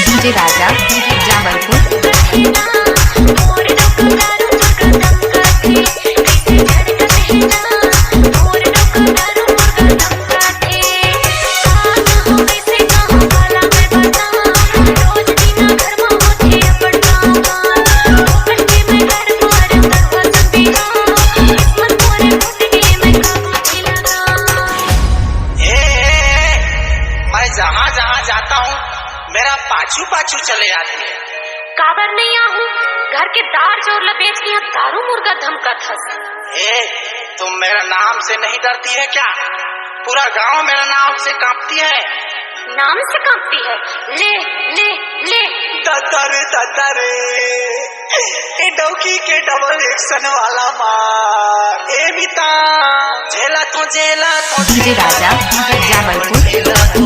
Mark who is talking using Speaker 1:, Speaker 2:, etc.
Speaker 1: DJ राजा जाबलपुर।
Speaker 2: जहाँ जहाँ जाता हूँ मेरा पाछू पाछू चले आती है।
Speaker 3: काबर नहीं आहू घर के दार चोर लपेट के यहाँ दारू मुर्गा धमकत हस।
Speaker 2: तुम मेरा नाम से नहीं डरती है क्या? पूरा गांव मेरा नाम से कांपती है।
Speaker 3: नाम से कांपती है? ले ले ले
Speaker 2: ददरे ए डौकी के डबल एक्शन वाला मार ए बिता झेला तो
Speaker 1: डीजे राजा जाबलपुर।